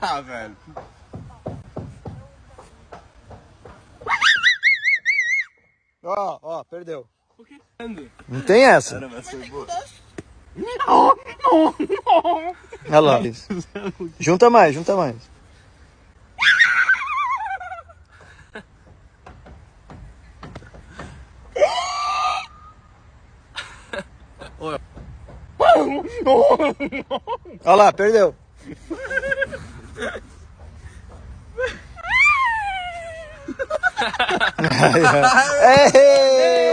Ah, velho. Ó, perdeu. Por que? Não tem essa. Caramba, essa foi boa. Olha lá. Isso. Junta mais. Olha lá, perdeu. Ei!